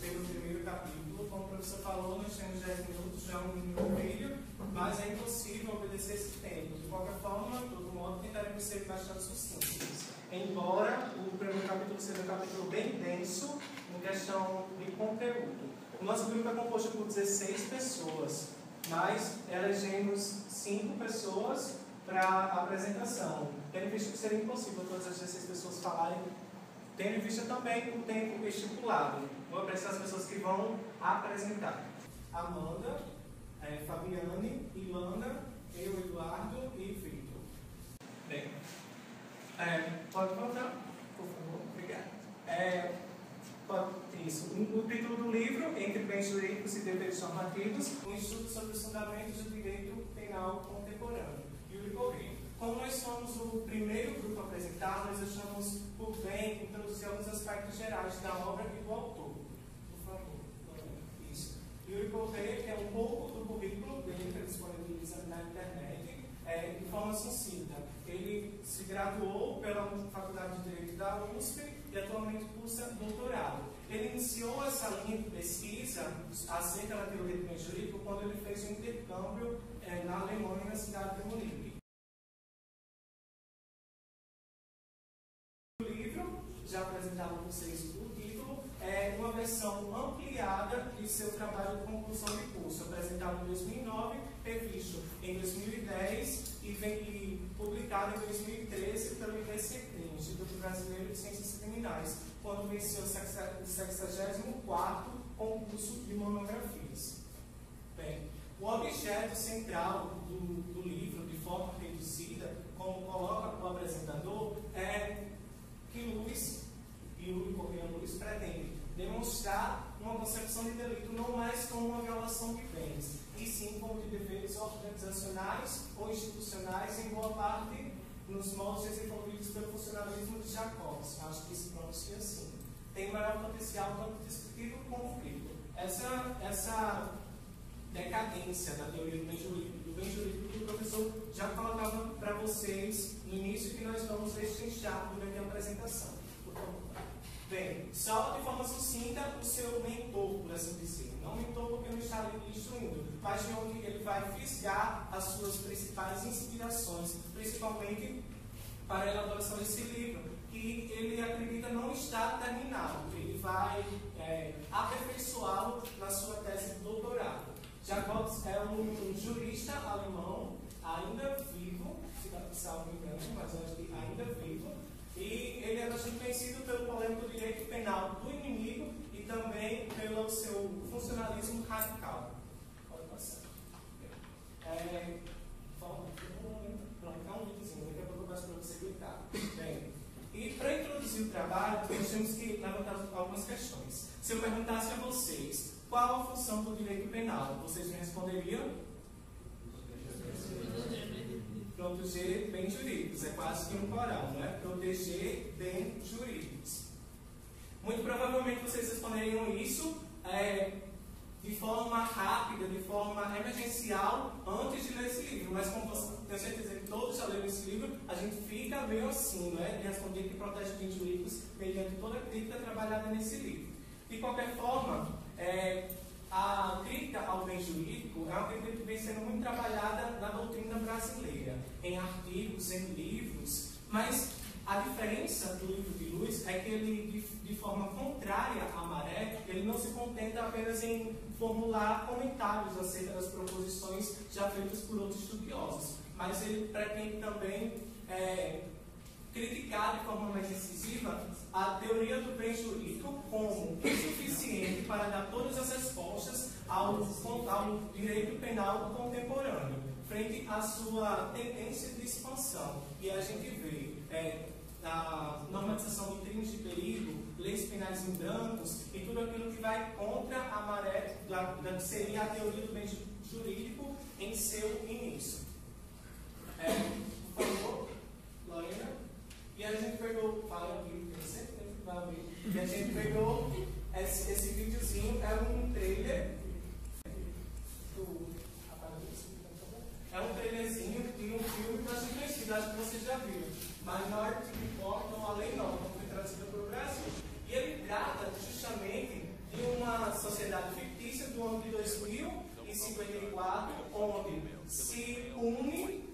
pelo primeiro capítulo. Como o professor falou, nós temos 10 minutos, já um vídeo, mas é impossível obedecer esse tempo. De qualquer forma, de todo modo, tentaremos ser bastante sucintos. Embora o primeiro capítulo seja um capítulo bem denso em questão de conteúdo. O nosso grupo é composto por 16 pessoas, mas elegemos 5 pessoas para a apresentação. Tendo visto que seria impossível todas as 16 pessoas falarem, tendo em vista também o tempo estipulado. Vou apresentar as pessoas que vão apresentar. Amanda, Fabiane, Ilana, eu, Eduardo e Vitor. Bem, pode voltar, por favor. Obrigado. Isso. O título do livro, Entre Bens Jurídicos e Deveres Normativos, um estudo sobre os fundamentos do direito penal contemporâneo. Yuri Correia. Como nós somos o primeiro grupo a apresentar, nós achamos por bem introduzir alguns aspectos gerais da obra e do autor. Por favor. Isso. Yuri Correia, que é um pouco do currículo dele, que é disponibilizado na internet, de forma sucinta. Ele se graduou pela Faculdade de Direito da USP e atualmente cursa doutorado. Ele iniciou essa linha de pesquisa acerca da teoria do bem jurídico quando ele fez um intercâmbio na Alemanha, na cidade de Munique. O livro, já apresentado a vocês o título, é uma versão ampliada de seu trabalho de conclusão de curso, apresentado em 2009, revisto em 2010 e publicado em 2013 pelo IBCT, Instituto Brasileiro de Ciências Criminais, quando venceu o 64º concurso de monografias. Bem, o objeto central do livro, de forma reduzida, como coloca o apresentador, é que Yuri Correia Luiz pretende demonstrar uma concepção de delito não mais como uma violação de bens, e sim como de deveres organizacionais ou institucionais, em boa parte nos moldes desenvolvidos pelo funcionalismo de Jacobs. Acho que se pronuncia assim. Tem maior potencial tanto descritivo como crítico. Essa decadência da teoria do bem jurídico que o professor já colocava para vocês no início, que nós vamos destrinchar durante a apresentação. Por favor. Bem, só de forma sucinta o seu mentor, por assim dizer. Não mentor porque não está ali instruindo, mas de onde ele vai fisgar as suas principais inspirações, principalmente para a elaboração desse livro, que ele acredita não está terminado. Ele vai aperfeiçoá-lo na sua tese de doutorado. Jacobs é um jurista alemão, ainda vivo, se não me engano, mas acho que ainda vivo, e ele é bastante conhecido pelo polêmico direito penal do inimigo e também pelo seu funcionalismo radical. Pode passar. Pronto, é um videozinho, daqui a pouco eu passo para você clicar. Bem, e para introduzir o trabalho, nós temos que levantar algumas questões. Se eu perguntasse a vocês qual a função do direito penal, vocês me responderiam? Proteger bens jurídicos, é quase que um coral, não é? Proteger bens jurídicos. Muito provavelmente vocês responderiam isso de forma rápida, de forma emergencial, antes de ler esse livro. Mas como tenho certeza que todos já leram esse livro, a gente fica meio assim, não é? De responder que protege bens jurídicos mediante toda a crítica trabalhada nesse livro. De qualquer forma, a crítica ao bem jurídico é uma crítica que vem sendo muito trabalhada na doutrina brasileira, em artigos, em livros, mas a diferença do livro de Luz é que ele, de forma contrária à Maré, ele não se contenta apenas em formular comentários acerca das proposições já feitas por outros estudiosos, mas ele pretende também criticar de forma mais incisiva a teoria do bem jurídico como insuficiente para dar todas as respostas ao direito penal contemporâneo, frente à sua tendência de expansão. E a gente vê a normatização de crimes de perigo, leis penais em brancos e tudo aquilo que vai contra a maré da que seria a teoria do bem jurídico em seu início. Por favor, Lorena. E a gente pegou, fala aqui, eu sempre tenho que falar aqui. E a gente pegou esse videozinho, é um trailer é um trailerzinho de um filme bastante conhecido, acho que vocês já viram. Minority Report, não, a lei não foi traduzida para o Brasil. E ele trata justamente de uma sociedade fictícia do ano de 2054, onde se une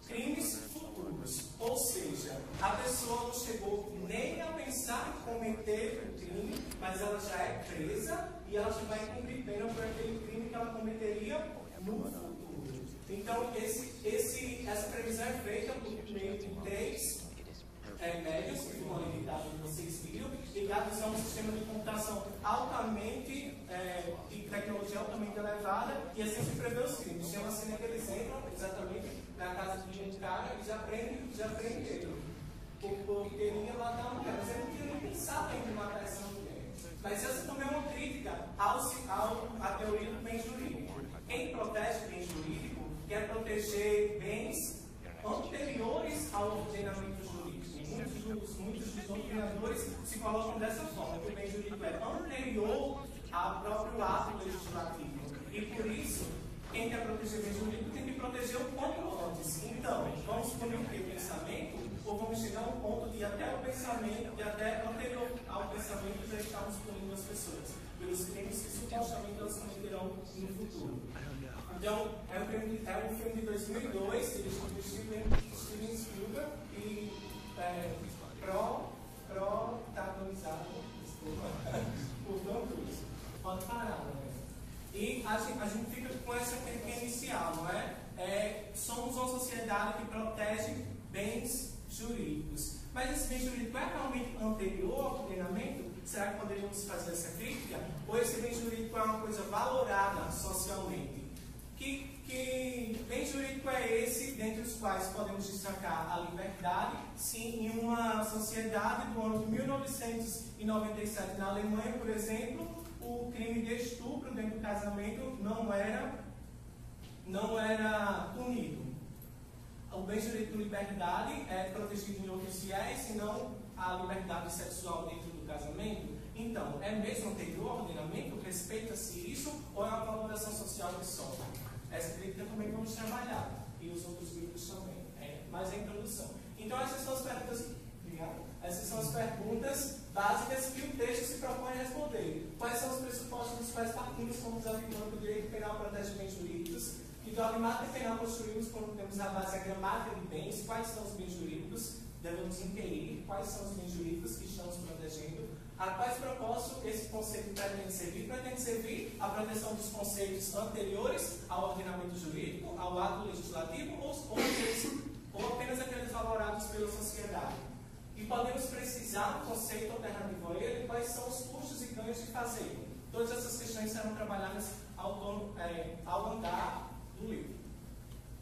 crimes futuros. Ou seja, a pessoa não chegou nem a pensar em cometer o crime, mas ela já é presa e ela já vai cumprir pena por aquele crime que ela cometeria no futuro. Então, essa previsão é feita por meio de 3 médios, que ficam ali ligados que vocês viram, ligados a um sistema de computação altamente, de tecnologia altamente elevada, e assim se prevê os crimes. Chama-se que eles entram exatamente na casa de um cara e já prende ele. Porque ele ia matar uma mulher, mas ele não tinha nem pensado em matar essa mulher. Mas essa também é uma crítica à teoria do bem jurídico. Quem protege o bem jurídico quer proteger bens anteriores ao ordenamento jurídico. Muitos dos doutrinadores se colocam dessa forma, que o bem jurídico é anterior ao próprio ato legislativo. E por isso, quem quer proteger o bem jurídico tem que proteger o quanto antes. Então, vamos punir o pensamento, ou vamos chegar a um ponto de até o pensamento, de até anterior ao pensamento já estamos punindo as pessoas pelos crimes que supostamente elas cometerão no futuro. Então, é um filme de 2002, dirigido por Steven Spielberg e protagonizado por Tom Cruise. Pode parar, né? E a gente fica com essa crítica inicial, não é? Somos uma sociedade que protege bens jurídicos. Mas esse bem jurídico é realmente anterior ao ordenamento? Será que poderíamos fazer essa crítica? Ou esse bem jurídico é uma coisa valorada socialmente? Que bem jurídico é esse, dentre os quais podemos destacar a liberdade? Sim, em uma sociedade do ano de 1997, na Alemanha, por exemplo, o crime de estupro dentro do casamento não era punido. O bem jurídico de liberdade é protegido em outros fiéis, senão a liberdade sexual dentro do casamento. Então, é mesmo anterior ao ordenamento? Respeita-se isso ou é uma valoração social que sofre? Essa crítica também vamos trabalhar, e os outros livros também, mas a introdução. Então, essas são as perguntas básicas que o texto se propõe a responder. Quais são os pressupostos dos quais partimos como desafirmando que o direito penal protege bens jurídicos? Que dogmática penal construímos quando temos a base da gramática de bens? Quais são os bens jurídicos? Devemos inquirir quais são os bens jurídicos que estamos protegendo. A quais propósitos esse conceito pretende servir? Pretende servir à proteção dos conceitos anteriores ao ordenamento jurídico, ao ato legislativo, ou apenas aqueles valorados pela sociedade? E podemos precisar do conceito alternativo a ele, quais são os custos e ganhos de fazê-lo? Todas essas questões serão trabalhadas ao andar do livro.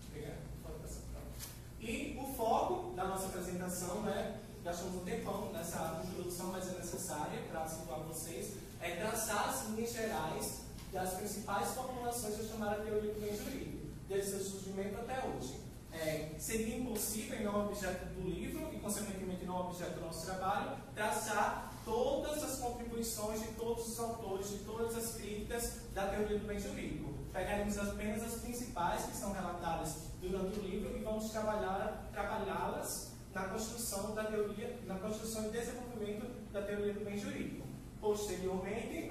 Obrigado. E o foco da nossa apresentação, gastamos um tempão nessa introdução, mas é necessária para situar vocês, é traçar as linhas gerais das principais formulações da chamada teoria do bem jurídico, desde seu surgimento até hoje. Seria impossível, e não objeto do livro, e consequentemente não objeto do nosso trabalho, traçar todas as contribuições de todos os autores, de todas as críticas da teoria do bem jurídico. Pegaremos apenas as principais que são relatadas durante o livro e vamos trabalhá-las na construção da teoria, na construção e desenvolvimento da teoria do bem jurídico. Posteriormente,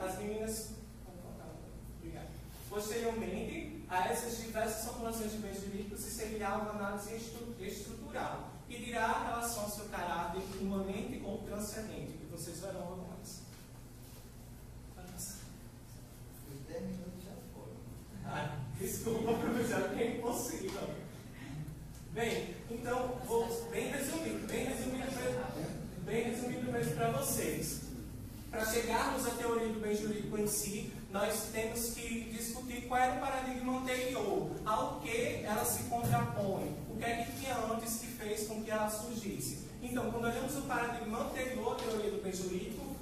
Posteriormente a essas diversas formulações de bens jurídicos se seguirá uma análise estrutural, que dirá a relação ao seu caráter imanente ou transcendente, que vocês verão algumas. Os 10 minutos já foram. Desculpa, professor, que é impossível. Bem, então, vou bem resumido mesmo para vocês. Para chegarmos à teoria do bem jurídico em si, nós temos que discutir qual era o paradigma anterior, ao que ela se contrapõe, o que é que tinha antes que fez com que ela surgisse. Então, quando olhamos o paradigma anterior à teoria do bem jurídico,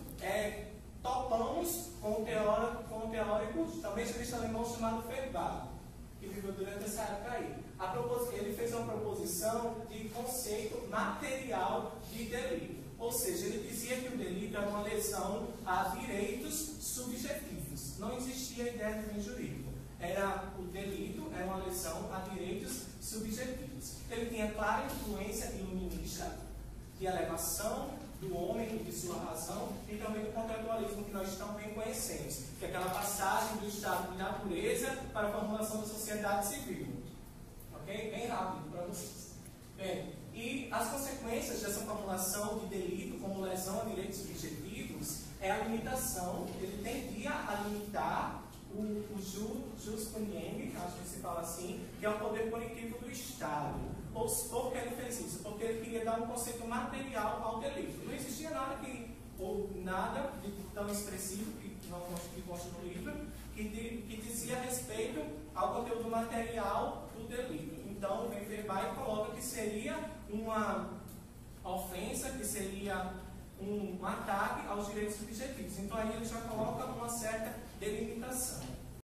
topamos com um teórico, também jurista alemão, chamado Feuerbach, que viveu durante essa época aí. Ele fez uma proposição de conceito material de delito. Ou seja, ele dizia que o delito era uma lesão a direitos subjetivos. Não existia a ideia de bem jurídico. O delito era uma lesão a direitos subjetivos. Ele tinha clara influência iluminista de elevação do homem e de sua razão, e também do contratualismo que nós também conhecemos, que é aquela passagem do estado de natureza para a formulação da sociedade civil. Ok? Bem rápido para vocês. Bem, e as consequências dessa formulação de delito como lesão a direitos subjetivos é a limitação, ele tendia a limitar o jus puniendi, acho que se fala assim, que é o poder punitivo do Estado. Por que ele fez isso? Porque ele queria dar um conceito material ao delito. Não existia nada nada de tão expressivo que consta no livro que dizia respeito ao conteúdo material do delito. Então, o Weber coloca que seria uma ofensa, que seria um ataque aos direitos subjetivos. Então, aí ele já coloca uma certa